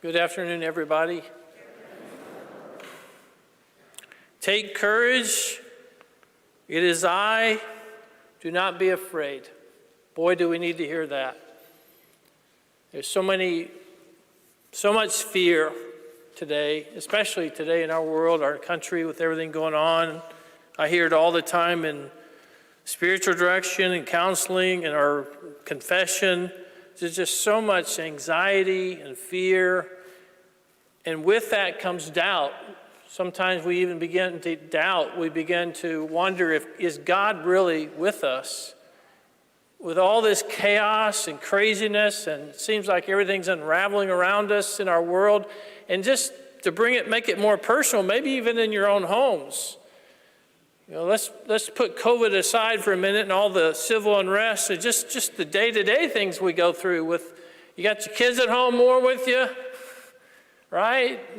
Good afternoon, everybody. Take courage. It is I. Do not be afraid. Boy, do we need to hear that. There's so much fear today, especially today in our world, our country, with everything going on. I hear it all the time in spiritual direction and counseling and our confession. There's just so much anxiety and fear. And with that comes doubt. Sometimes we even begin to doubt. We begin to wonder is God really with us? With all this chaos and craziness, and it seems like everything's unraveling around us in our world. And just to make it more personal, maybe even in your own homes. You know, let's put COVID aside for a minute and all the civil unrest and just the day-to-day things we go through with, you got your kids at home more with you, right?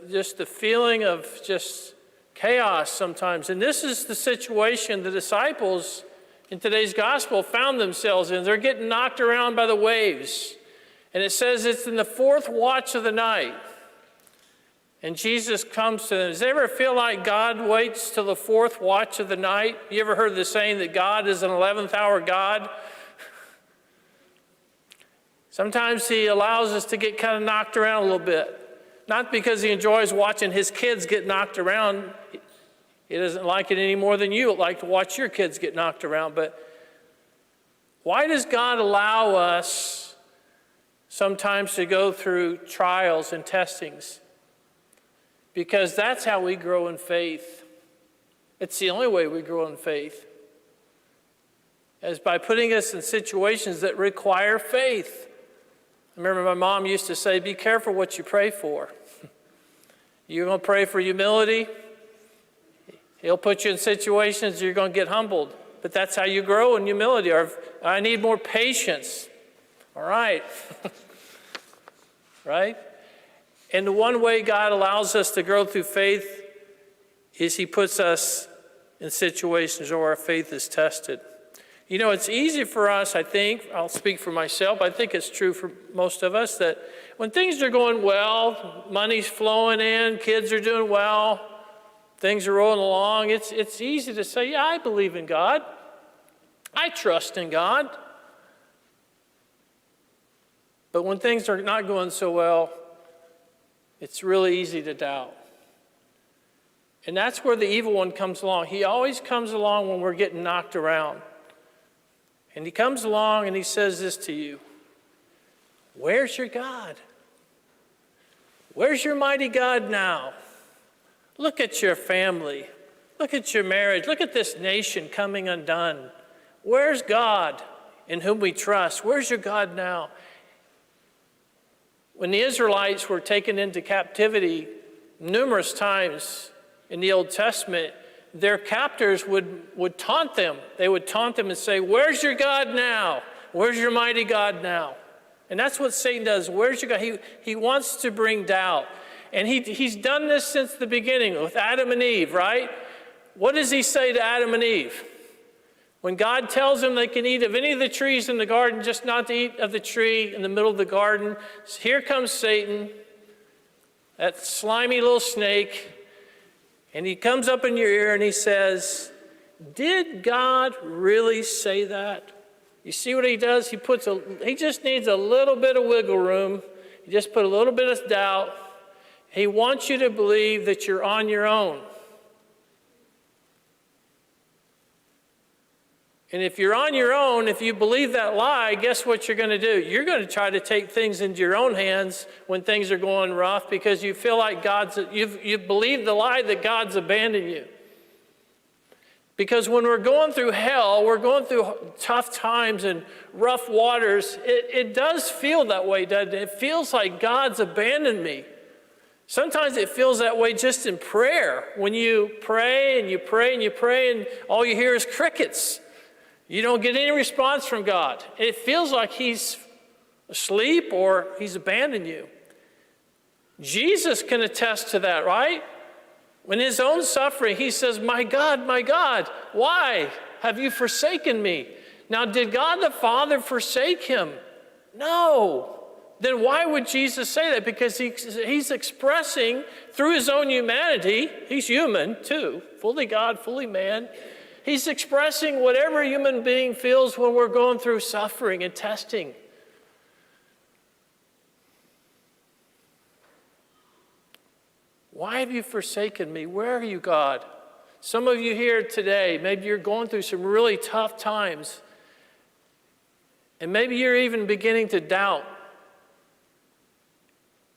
Just the feeling of just chaos sometimes. And this is the situation the disciples in today's gospel found themselves in. They're getting knocked around by the waves. And it says it's in the fourth watch of the night. And Jesus comes to them. Does it ever feel like God waits till the fourth watch of the night? You ever heard the saying that God is an 11th hour God? Sometimes he allows us to get kind of knocked around a little bit. Not because he enjoys watching his kids get knocked around. He doesn't like it any more than you like to watch your kids get knocked around. But why does God allow us sometimes to go through trials and testings? Because that's how we grow in faith. It's the only way we grow in faith, is by putting us in situations that require faith. I remember my mom used to say, be careful what you pray for. You're going to pray for humility. He'll put you in situations you're going to get humbled. But that's how you grow in humility. Or I need more patience. All right. Right? And the one way God allows us to grow through faith is he puts us in situations where our faith is tested. You know, it's easy for us, I think, I'll speak for myself, I think it's true for most of us, that when things are going well, money's flowing in, kids are doing well, things are rolling along, it's easy to say, yeah, I believe in God. I trust in God. But when things are not going so well, it's really easy to doubt. And that's where the evil one comes along. He always comes along when we're getting knocked around. And he comes along and he says this to you. Where's your God? Where's your mighty God now? Look at your family. Look at your marriage. Look at this nation coming undone. Where's God in whom we trust? Where's your God now? When the Israelites were taken into captivity numerous times in the Old Testament, their captors would taunt them. They would taunt them and say, where's your God now? Where's your mighty God now? And that's what Satan does. Where's your God? He wants to bring doubt. And he's done this since the beginning with Adam and Eve, right? What does he say to Adam and Eve? When God tells them they can eat of any of the trees in the garden, just not to eat of the tree in the middle of the garden, here comes Satan, that slimy little snake, and he comes up in your ear and he says, did God really say that? You see what he does? He just needs a little bit of wiggle room. He just put a little bit of doubt. He wants you to believe that you're on your own. And if you're on your own, if you believe that lie, guess what you're going to do? You're going to try to take things into your own hands when things are going rough because you feel like you've believed the lie that God's abandoned you. Because when we're going through hell, we're going through tough times and rough waters, it does feel that way, doesn't it? It feels like God's abandoned me. Sometimes it feels that way just in prayer. When you pray and you pray and you pray and all you hear is crickets. You don't get any response from God. It feels like he's asleep or he's abandoned you. Jesus can attest to that, right? When his own suffering, he says, my God, why have you forsaken me? Now, did God the Father forsake him? No. then why would Jesus say that? Because he's expressing through his own humanity, he's human too, fully God, fully man. He's expressing whatever a human being feels when we're going through suffering and testing. Why have you forsaken me? Where are you, God? Some of you here today, maybe you're going through some really tough times. And maybe you're even beginning to doubt.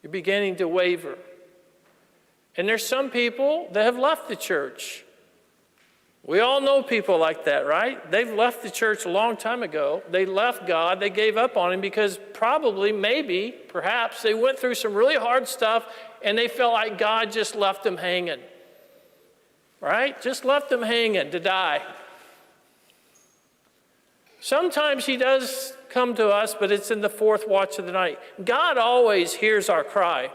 You're beginning to waver. And there's some people that have left the church. We all know people like that, right? They've left the church a long time ago. They left God. They gave up on him because probably, maybe, perhaps, they went through some really hard stuff and they felt like God just left them hanging. Right? Just left them hanging to die. Sometimes he does come to us, but it's in the fourth watch of the night. God always hears our cry.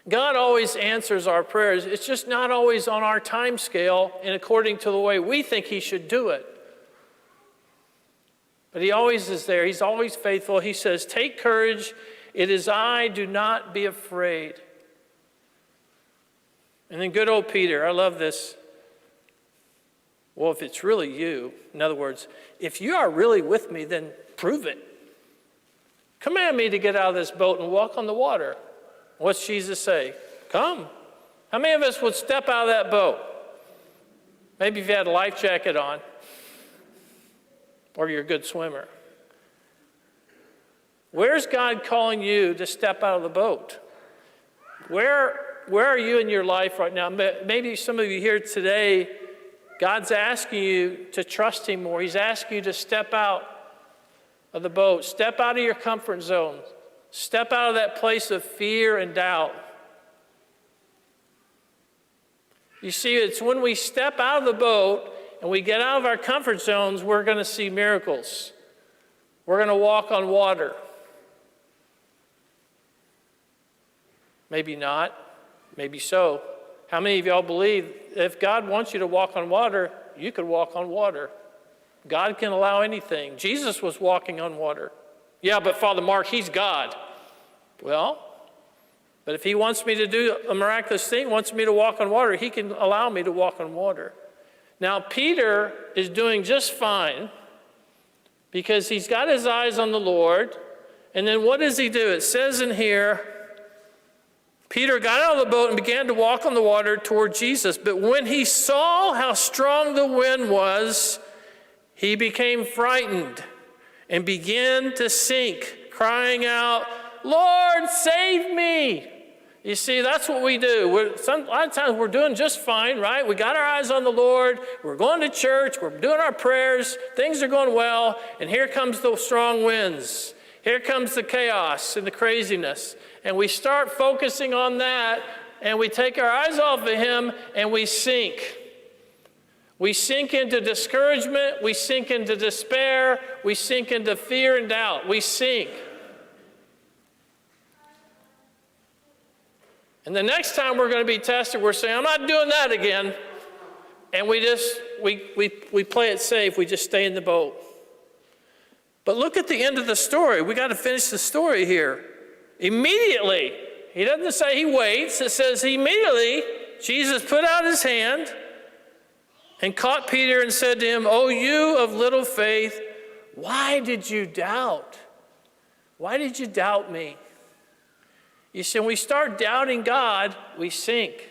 God always answers our prayers. It's just not always on our time scale and according to the way we think he should do it. But he always is there. He's always faithful. He says, take courage. It is I. Do not be afraid. And then good old Peter. I love this. Well, if it's really you, in other words, if you are really with me, then prove it. Command me to get out of this boat and walk on the water. What's Jesus say? Come. How many of us would step out of that boat? Maybe if you had a life jacket on, or you're a good swimmer. Where's God calling you to step out of the boat? Where are you in your life right now? Maybe some of you here today, God's asking you to trust him more. He's asking you to step out of the boat. Step out of your comfort zone. Step out of that place of fear and doubt. You see, it's when we step out of the boat and we get out of our comfort zones, we're going to see miracles. We're going to walk on water. Maybe not. Maybe so. How many of y'all believe if God wants you to walk on water, you could walk on water? God can allow anything. Jesus was walking on water. Yeah, but Father Mark, he's God. Well, but if he wants me to do a miraculous thing, wants me to walk on water, he can allow me to walk on water. Now, Peter is doing just fine because he's got his eyes on the Lord. And then what does he do? It says in here, Peter got out of the boat and began to walk on the water toward Jesus. But when he saw how strong the wind was, he became frightened and began to sink, crying out, Lord, save me. You see, that's what we do. A lot of times we're doing just fine, right? We got our eyes on the Lord. We're going to church. We're doing our prayers. Things are going well. And here comes the strong winds. Here comes the chaos and the craziness. And we start focusing on that, and we take our eyes off of him, and we sink. We sink into discouragement. We sink into despair. We sink into fear and doubt. We sink. And the next time we're going to be tested, we're saying, I'm not doing that again. And we play it safe. We just stay in the boat. But look at the end of the story. We got to finish the story here. Immediately, he doesn't say he waits. It says immediately, Jesus put out his hand and caught Peter and said to him, O you of little faith, why did you doubt? Why did you doubt me? You see, when we start doubting God, we sink.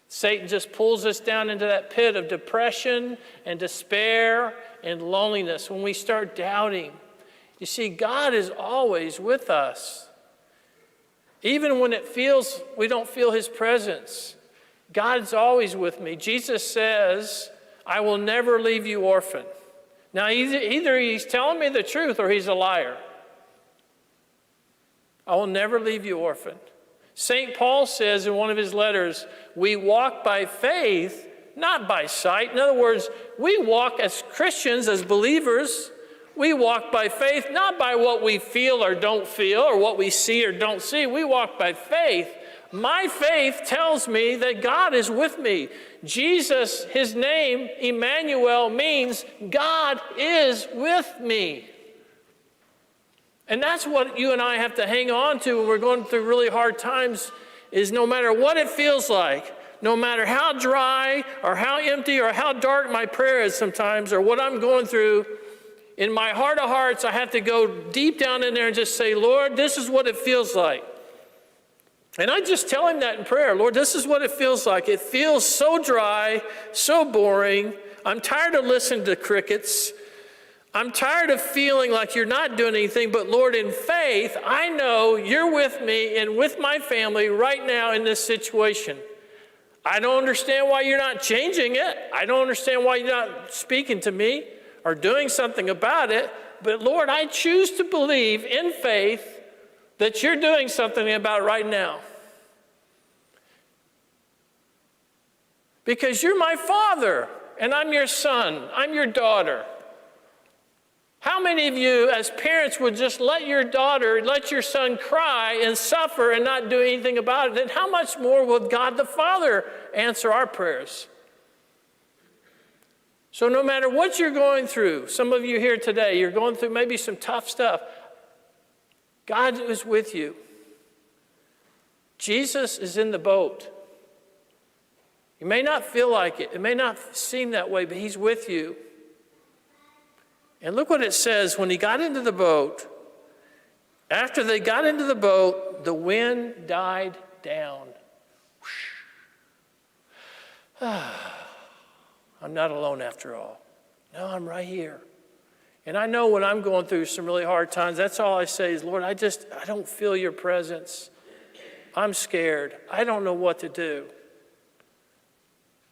Satan just pulls us down into that pit of depression and despair and loneliness when we start doubting. You see, God is always with us. Even when it feels we don't feel his presence, God's always with me. Jesus says, I will never leave you orphan. Now, either he's telling me the truth or he's a liar. I will never leave you orphan. St. Paul says in one of his letters, we walk by faith, not by sight. In other words, we walk as Christians, as believers. We walk by faith, not by what we feel or don't feel or what we see or don't see. We walk by faith. My faith tells me that God is with me. Jesus, his name, Emmanuel, means God is with me. And that's what you and I have to hang on to when we're going through really hard times, is no matter what it feels like, no matter how dry or how empty or how dark my prayer is sometimes, or what I'm going through, in my heart of hearts, I have to go deep down in there and just say, Lord, this is what it feels like. And I just tell him that in prayer. Lord, this is what it feels like. It feels so dry, so boring. I'm tired of listening to crickets. I'm tired of feeling like you're not doing anything. But Lord, in faith, I know you're with me and with my family right now in this situation. I don't understand why you're not changing it. I don't understand why you're not speaking to me or doing something about it. But Lord, I choose to believe in faith that you're doing something about it right now. Because you're my father, and I'm your son, I'm your daughter. How many of you as parents would just let your daughter, let your son cry and suffer and not do anything about it? And how much more will God the Father answer our prayers? So no matter what you're going through, some of you here today, you're going through maybe some tough stuff. God is with you. Jesus is in the boat. You may not feel like it. It may not seem that way, but he's with you. And look what it says when he got into the boat. After they got into the boat, the wind died down. I'm not alone after all. No, I'm right here. And I know when I'm going through some really hard times, that's all I say is, Lord, I don't feel your presence. I'm scared. I don't know what to do.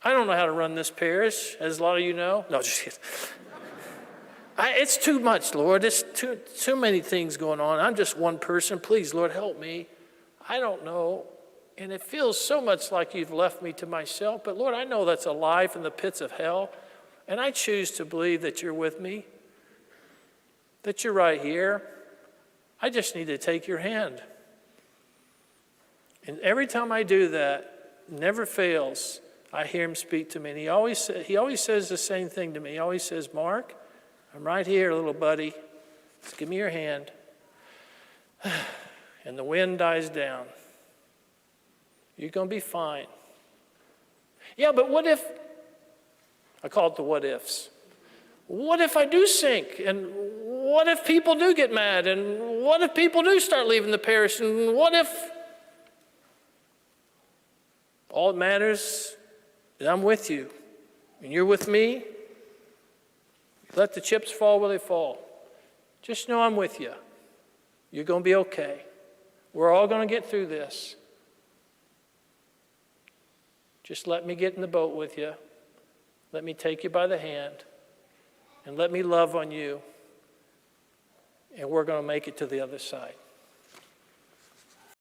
I don't know how to run this parish, as a lot of you know. No, just kidding. It's too much, Lord. It's too many things going on. I'm just one person. Please, Lord, help me. I don't know. And it feels so much like you've left me to myself. But Lord, I know that's a lie from the pits of hell. And I choose to believe that you're with me, that you're right here. I just need to take your hand. And every time I do that, never fails, I hear him speak to me. And he always says the same thing to me. He always says, Mark, I'm right here, little buddy. Just give me your hand. And the wind dies down. You're going to be fine. Yeah, but what if, I call it the what ifs. What if I do sink? And what if people do get mad? And what if people do start leaving the parish? And what if? All that matters is I'm with you. And you're with me. Let the chips fall where they fall. Just know I'm with you. You're going to be okay. We're all going to get through this. Just let me get in the boat with you. Let me take you by the hand. And let me love on you. And we're going to make it to the other side.